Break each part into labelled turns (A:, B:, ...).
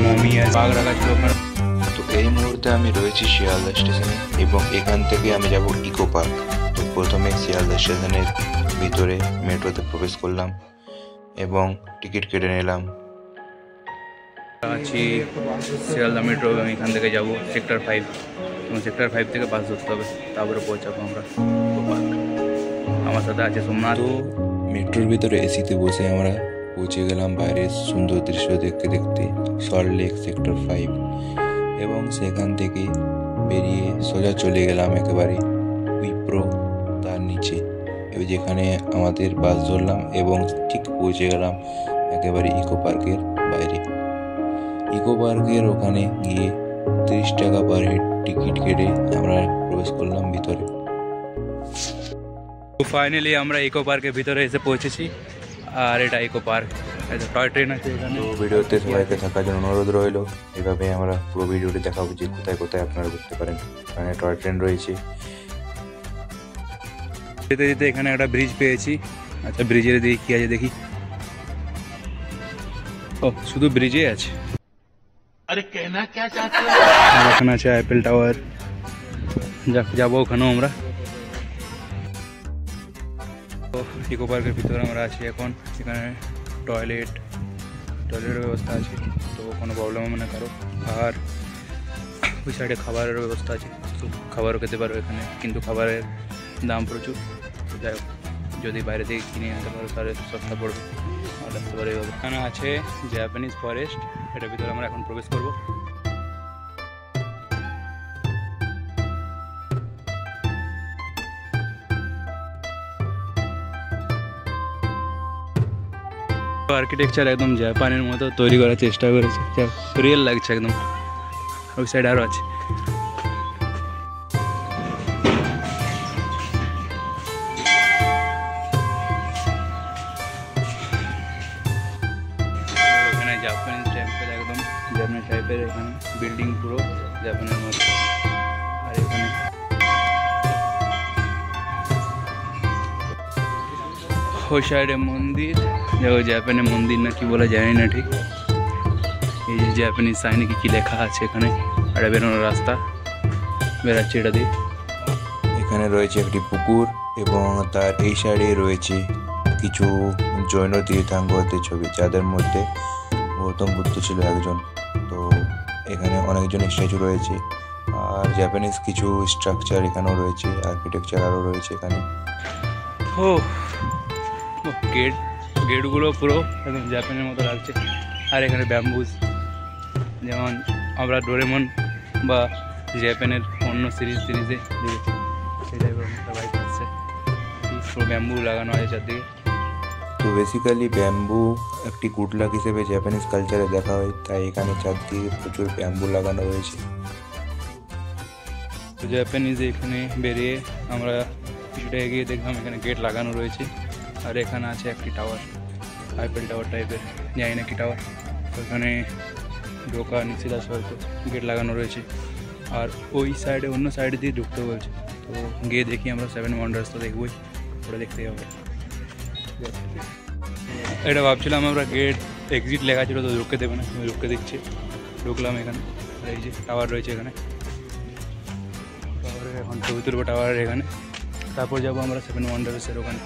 A: Mummy আছে, বাঘ রাখা ছিল ওখানে।
B: তো এই মুহূর্তে আমি রয়েছি শিয়ালদা স্টেশনে এবং এখান থেকে আমি যাব ইকো পার্ক। তো প্রথমে শিয়ালদা স্টেশনের ভিতরে মেট্রোতে প্রবেশ করলাম এবং টিকিট কেটে নিলাম।
A: আছি শিয়ালদা মেট্রো এবং এখান থেকে যাব সেক্টর 5 এবং সেক্টর 5 থেকে বাস ধরতে হবে, তারপরে পৌঁছাবো আমরা ইকো পার্ক। আমার সাথে আছে সোমনাথ।
B: তো মেট্রোর ভিতরে এসিতে বসে আমরা পৌঁছে গেলাম বাইরের সুন্দর দৃশ্য দেখতে দেখতে সল্ট লেক সেক্টর 5 এবং সেখান থেকে বেরিয়ে সোজা চলে গেলাম একেবারে উইপ্রো তার নিচে, যেখানে আমাদের বাস ধরলাম এবং ঠিক পৌঁছে গেলাম একেবারে ইকো পার্কের বাইরে। ইকো পার্কের ওখানে গিয়ে 30 টাকা পার হেড টিকিট কেটে আমরা প্রবেশ করলাম ভিতরে।
A: তো ফাইনালি আমরা ইকো পার্কের ভিতরে এসে পৌঁছেছি, আর এটা ইকো পার্ক, টয় ট্রেন আছে এখানে।
B: তো ভিডিওতে সবাইকে থাকার জন্য অনুরোধ রইল, এভাবে আমরা পুরো ভিডিওটি দেখাবো যে কোথায় কোথায় আপনারা ঘুরতে পারেন। এখানে টয় ট্রেন রয়েছে।
A: যেতে যেতে এখানে একটা ব্রিজ পেয়েছি। আচ্ছা ব্রিজের দিকে কি আছে দেখি। ও শুধু ব্রিজে আছে। আরে কেনা কে চাচ্ছে। এখানে আছে আইফেল টাওয়ার, যাবো ওখানেও আমরা। তো ইকো পার্কের ভিতরে আমরা আছি এখন। এখানে টয়লেটের ব্যবস্থা আছে, তো কোনো প্রবলেম হবে না কারো। আর ওই সাইডে খাবারের ব্যবস্থা আছে, তো খাবারও খেতে পারো এখানে, কিন্তু খাবারের দাম প্রচুর। তো যাই হোক, যদি বাইরে থেকে কিনে আনতে পারো তাহলে সস্তা পড়বে, আর আসতে পারে। এখানে আছে জাপানিজ ফরেস্ট, এটার ভিতরে আমরা এখন প্রবেশ করবো। আর্কিটেকচার একদম জাপানের মতো তৈরি করার চেষ্টা করেছে, রিয়েল লাগছে একদম। ওই সাইড আরও আছে। এখানে জাপানিজ টেম্পল, একদম জাপানিজ টাইপের এখানে বিল্ডিং, পুরো জাপানের মতো। আর এখানে ওই সাইডে মন্দির, দেখো জাপানের মন্দির না কি বলে জানি না ঠিক। এই যে জাপানিজ সাইনে কি লেখা আছে এখানে, আর বেরোনোর রাস্তা বেরাচ্ছে এটা দিয়ে।
B: এখানে রয়েছে একটি পুকুর এবং তার এই সাইডে রয়েছে কিছু জৈন তীর্থাঙ্করদের ছবি, যাদের মধ্যে গৌতম বুদ্ধ ছিল একজন। তো এখানে অনেকজনের স্ট্যাচু রয়েছে, আর জাপানিজ কিছু স্ট্রাকচার এখানেও রয়েছে, আর্কিটেকচার আরও রয়েছে এখানে।
A: ও গেটগুলো পুরো একদম জাপানের মতো লাগছে। আর এখানে ব্যাম্বুজ, যেমন আমরা ডোরেমন বা জাপানের অন্য সিরিজে সেই টাইপের একটা বাইক আসছে, পুরো ব্যাম্বু লাগানো হয় চারদিকে।
B: তো বেসিক্যালি ব্যাম্বু একটি গুড লাক হিসেবে জাপানিজ কালচারে দেখা হয়, তাই এখানে চারদিকে প্রচুর ব্যাম্বু লাগানো রয়েছে।
A: তো জাপানিজ এখানে বেরিয়ে আমরা কিছুটা এগিয়ে দেখলাম এখানে গেট লাগানো রয়েছে। আর এখানে আছে একটি টাওয়ার, আইফেল টাওয়ার টাইপের, জানি না কি টাওয়ার। ওখানে ঢোকা নিষেধ আছে, হয়তো গেট লাগানো রয়েছে। আর ওই সাইডে অন্য সাইডে দিয়ে ঢুকতে বলছে, তো গিয়ে দেখি আমরা 7 ওয়ান্ডার্স তো দেখবই, ওটা দেখতেই হবে। এটা ভাবছিলাম আমরা গেট এক্সিট লেখা ছিল তো ঢুকতে দেবে না, ঢুকতে দিচ্ছে। ঢুকলাম এখানে, আর এই যে টাওয়ার রয়েছে এখানে, টাওয়ারের এখন ছবি তুলবো টাওয়ারের এখানে। তারপর যাবো আমরা 7 ওয়ান্ডার্সের ওখানে।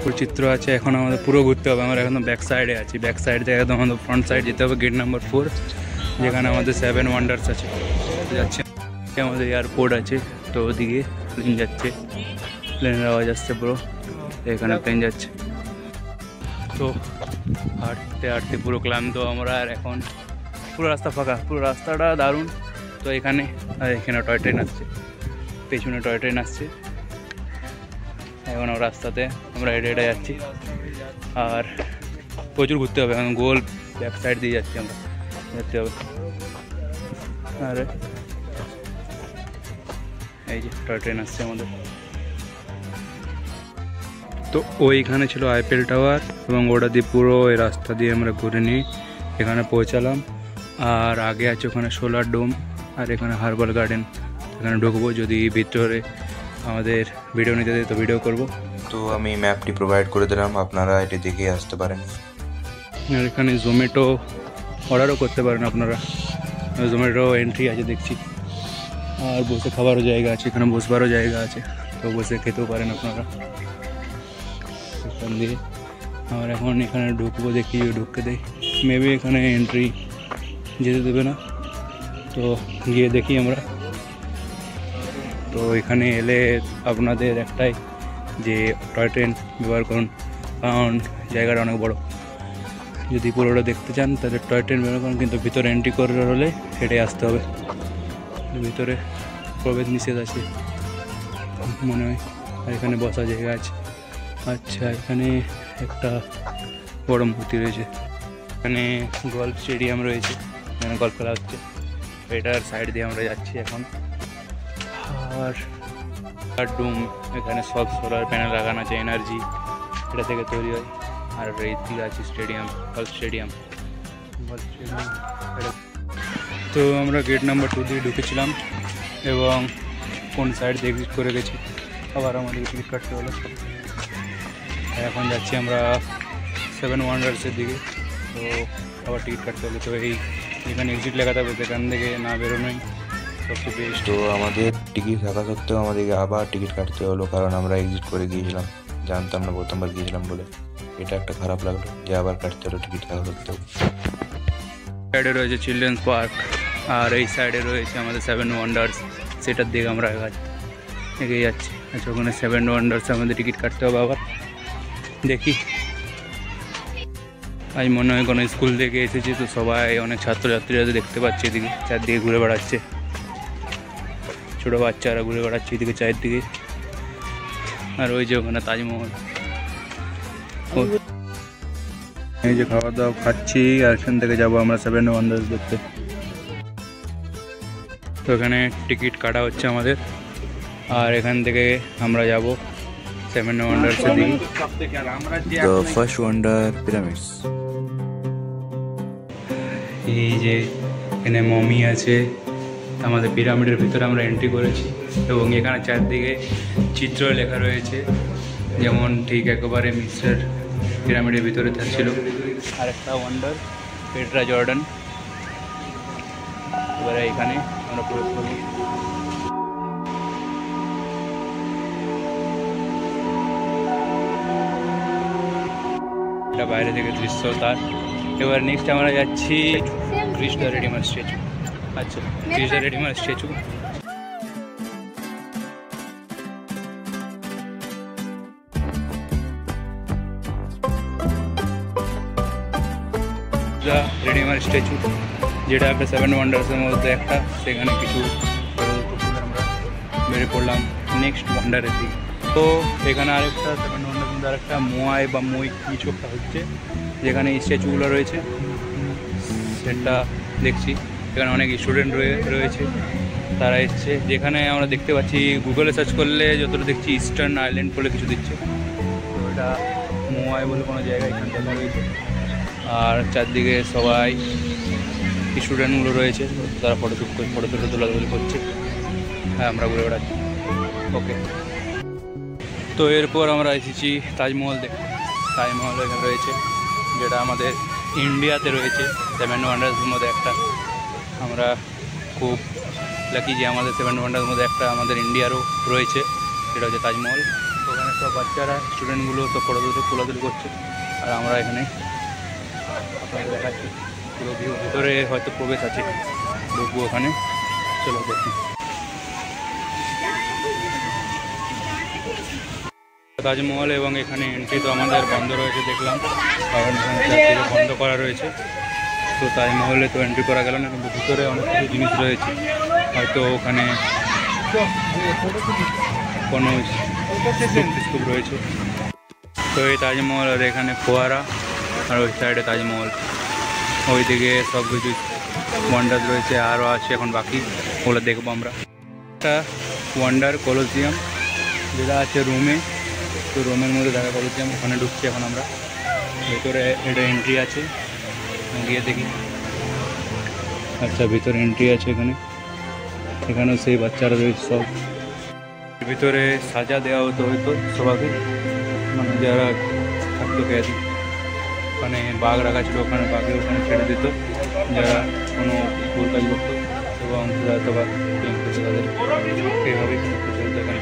A: পুরো চিত্র আছে, এখন আমাদের পুরো ঘুরতে হবে। আমরা এখন ব্যাক সাইডে আছি, ব্যাক সাইড থেকে একদম আমাদের ফ্রন্ট সাইড যেতে হবে, গেট নাম্বার 4, যেখানে আমাদের 7 ওয়ান্ডার্স আছে। যাচ্ছে আমাদের এয়ারপোর্ট আছে, তো ওদিকে প্লেন যাচ্ছে, প্লেনের আওয়াজ আসছে পুরো, এখানে প্লেন যাচ্ছে। তো হাঁটতে হাঁটতে পুরো ক্লান্ত আমরা, আর এখন পুরো রাস্তা ফাঁকা, পুরো রাস্তাটা দারুণ। তো এখানে টয় ট্রেন আসছে, পেছনে টয় ট্রেন আসছে। এখন রাস্তাতে আমরা হেঁটে হেঁটে যাচ্ছি, আর প্রচুর ঘুরতে হবে, এখন গোল ব্যাক সাইড দিয়ে যাচ্ছি আমরা, যেতে হবে। আর এই যে টয় ট্রেন আসছে আমাদের। তো ওইখানে ছিল আইফেল টাওয়ার, এবং ওটা দিয়ে পুরো এই রাস্তা দিয়ে আমরা ঘুরে নিয়ে এখানে পৌঁছালাম। আর আগে আছে ওখানে সোলার ডোম, আর এখানে হার্বাল গার্ডেন, এখানে ঢুকবো। যদি ভিতরে আমাদের ভিডিও নিতে দেয় তো ভিডিও করব।
B: তো আমি ম্যাপটি প্রোভাইড করে দিলাম, আপনারা এটি দেখে আসতে পারেন।
A: আর এখানে জোম্যাটো অর্ডারও করতে পারেন আপনারা, জোম্যাটো এন্ট্রি আছে দেখছি। আর বসে খাবারও জায়গা আছে, এখানে বসবারও জায়গা আছে, তো বসে খেতেও পারেন আপনারা এখান দিয়ে। আর এখন এখানে ঢুকবো, দেখি ঢুকতে দেয়, মেবি এখানে এন্ট্রি যেতে দেবে না, তো গিয়ে দেখি আমরা। তো এখানে এলে আপনাদের একটাই যে টয় ট্রেন ব্যবহার করুন, কারণ জায়গাটা অনেক বড়। যদি পুরোটা দেখতে চান তাহলে টয় ট্রেন ব্যবহার করুন, কিন্তু ভিতরে এন্ট্রি করার হলে হেঁটে আসতে হবে, ভিতরে প্রবেশ নিষেধ আছে মনে হয়। আর এখানে বসার জায়গা আছে। আচ্ছা, এখানে একটা বড় মূর্তি রয়েছে, এখানে গল্ফ স্টেডিয়াম রয়েছে, এখানে গল্ফ খেলা হচ্ছে, এটার সাইড দিয়ে আমরা যাচ্ছি এখন। আর ডুম, এখানে সব সোলার প্যানেল লাগানো আছে, এনার্জি এটা থেকে তৈরি হয়। আর এই দিকে আছে স্টেডিয়াম, গল্ফ স্টেডিয়াম। তো আমরা গেট নাম্বার 2 দিয়ে ঢুকেছিলাম এবং কোন সাইড দিয়ে এক্সিট করে গেছি, আবার আমাদের টিকিট কাটতে হলো। এখন যাচ্ছি আমরা 7 ওয়ান্ডার্সের দিকে, তো আবার টিকিট কাটতে হলো। তো এই এখানে এক্সিট লেখা থাকবে, সেখান থেকে না বেরোনোই সবচেয়ে বেস্ট।
B: তো আমাদের টিকিট থাকা সত্ত্বেও আমাদেরকে আবার টিকিট কাটতে হলো, কারণ আমরা এক্সিট করে গিয়েছিলাম, জানতাম না প্রথমবার গিয়েছিলাম বলে। এটা একটা খারাপ লাগলো যে আবার কাটতে হলো টিকিট থাকা সত্ত্বেও।
A: সাইডে রয়েছে চিলড্রেন্স পার্ক, আর এই সাইডে রয়েছে আমাদের 7 ওয়ান্ডার্স, সেটার দিকে আমরা এগিয়ে যাচ্ছি। আচ্ছা, ওখানে 7 ওয়ান্ডার্সে আমাদের টিকিট কাটতে হবে আবার। দেখি, আজ মনে হয় কোনো স্কুল থেকে এসেছি, তো সবাই অনেক ছাত্রছাত্রীরা দেখতে পাচ্ছি এদিকে চারদিকে ঘুরে বেড়াচ্ছে, ছোটো বাচ্চারা ঘুরে বেড়াচ্ছে এদিকে চারদিকে। আর ওই যে ওখানে তাজমহল, এই যে খাওয়া দাওয়া খাচ্ছি, আর এখান থেকে যাবো আমরা 7 ওয়ান্ডার্স দেখতে। তো এখানে টিকিট কাটা হচ্ছে আমাদের, আর এখান থেকে আমরা যাব 7 ওয়ান্ডার্সের দিকে।
B: তো ফার্স্ট ওয়ান্ডার পিরামিডস।
A: এই যে এখানে মমি আছে, আমাদের পিরামিডের ভিতরে আমরা এন্ট্রি করেছি, এবং এখানে চারদিকে চিত্র লেখা রয়েছে, যেমন ঠিক একেবারে মিস্টার পিরামিডের ভিতরে থাকছিল। আরেকটা ওয়ান্ডার পেট্রা জর্ডান। এবারে এখানে আমরা প্রবেশ করব। এটা বাইরে থেকে দৃশ্য তার। এবার নেক্সট আমরা যাচ্ছি ক্রিস দ্য রেডিমার স্ট্যাচু। আচ্ছা, ক্রিস দ্য রেডিমার স্ট্যাচু। রেডিমার স্ট্যাচু, যেটা একটা 7 ওয়ান্ডার্সের মধ্যে একটা, সেখানে কিছু আমরা বেরিয়ে পড়লাম নেক্সট ওয়ান্ডারের দিকে। তো এখানে আরেকটা 7 ওয়ান্ডারের মধ্যে আরেকটা মোয়াই বা মই কিছু একটা হচ্ছে, যেখানে স্ট্যাচুগুলো রয়েছে সেটা দেখছি। এখানে অনেক স্টুডেন্ট রয়েছে, তারা এসছে। যেখানে আমরা দেখতে পাচ্ছি, গুগলে সার্চ করলে যতটা দেখছি ইস্টার্ন আইল্যান্ড বলে কিছু দিচ্ছে, তো এটা মোয়াই বলে কোনো জায়গায় এখানে দেখা রয়েছে। আর চারদিকে সবাই স্টুডেন্টগুলো রয়েছে, তারা ফটো তোলাতুলি করছে। হ্যাঁ, আমরা ঘুরে বেড়াচ্ছি। ওকে, তো এরপর আমরা এসেছি তাজমহল দেখতে। তাজমহল এখানে রয়েছে, যেটা আমাদের ইন্ডিয়াতে রয়েছে 7 ওয়ান্ডার্সের মধ্যে একটা। আমরা খুব লাকি যে আমাদের 7 ওয়ান্ডার্সের মধ্যে একটা আমাদের ইন্ডিয়ারও রয়েছে, সেটা হচ্ছে তাজমহল। ওখানে সব বাচ্চারা স্টুডেন্টগুলো সব ফটো তোলাতুলি করছে, আর আমরা এখানে আপনাদের দেখাচ্ছি পুরো ভিউ। ভিতরে হয়তো প্রবেশ আছে, ঢুকবো ওখানে, চলো দেখি। তাজমহল এবং এখানে এন্ট্রি তো আমাদের বন্ধ রয়েছে দেখলাম, কারণ এখানে বন্ধ করা রয়েছে। তো তাজমহলে তো এন্ট্রি করা গেল না, কিন্তু ভিতরে অনেক কিছু জিনিস রয়েছে, হয়তো ওখানে কোনো স্তূপ রয়েছে। তো এই তাজমহল, আর এখানে ফোয়ারা, আর ওই সাইডে তাজমহল, ওইদিকে সব কিছু ওয়ান্ডার রয়েছে, আরও আছে এখন বাকি, ওগুলো দেখবো আমরা। একটা ওয়ান্ডার কলোসিয়াম, যেটা আছে রোমে, তো রোমের মধ্যে দেখা কলোসিয়াম, ওখানে ঢুকছি এখন আমরা। ভেতরে এটা এন্ট্রি আছে, গিয়ে দেখি। আচ্ছা, ভিতরে এন্ট্রি আছে এখানে, এখানেও সেই বাচ্চারা রয়েছে সব। ভিতরে সাজা দেওয়া হতো হয়তো সবাইকে, মানে যারা থাকতো ক্যাদি, ওখানে বাঘ রাখা ছিল, ওখানে বাঘে ওখানে ছেড়ে দিত যারা কোনো ভুল কাজ করতো, এবং হয়তো বা প্রেম করতো তাদের, এইভাবেই চলতো এখানে।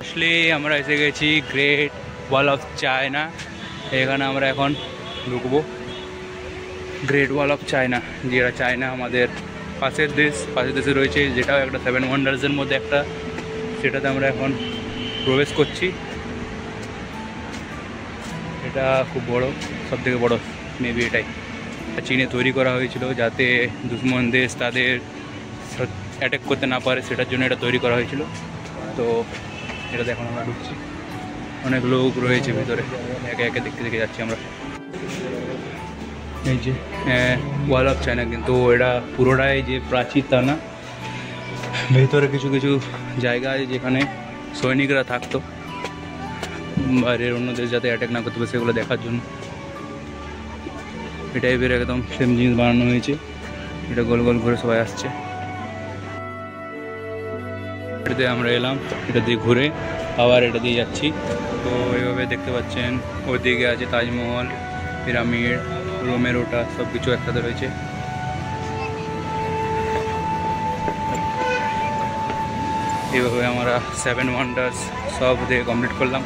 A: আসলে আমরা এসে গেছি গ্রেট ওয়াল অফ চায়না, এখানে আমরা এখন ঢুকবো। গ্রেট ওয়াল অফ চায়না, যেটা চায়না আমাদের পাশের দেশে রয়েছে, যেটাও একটা 7 ওয়ান্ডার্সের মধ্যে একটা, সেটাতে আমরা এখন প্রবেশ করছি। এটা খুব বড়, সব থেকে বড় মেবি এটাই। চীনে তৈরি করা হয়েছিল যাতে দুশ্মন দেশ তাদের অ্যাটাক করতে না পারে, সেটার জন্য এটা তৈরি করা হয়েছিল। তো এটাতে এখন আমরা ঢুকছি, অনেক লোক রয়েছে ভিতরে, একে একে দেখতে যাচ্ছি আমরা। এই যে ওয়াল অফ চায়না, কিন্তু এটা পুরোটাই যে প্রাচীর তা না, ভেতরে কিছু কিছু জায়গা আছে যেখানে সৈনিকরা থাকতো, বাইরের অন্য দেশ যাতে অ্যাটাক না করতে পারে সেগুলো দেখার জন্য। এই টাইপের একদম সেম জিনিস বানানো হয়েছে, এটা গোল গোল ঘুরে সবাই আসছে। এটাতে আমরা এলাম, এটা দিয়ে ঘুরে আবার এটা দিয়ে যাচ্ছি। তো এইভাবে দেখতে পাচ্ছেন ওদিকে আছে তাজমহল, পিরামিড, রোমের ওটা সব কিছু একসাথে রয়েছে। এইভাবে আমরা 7 ওয়ান্ডার্স সব দিয়ে কমপ্লিট করলাম।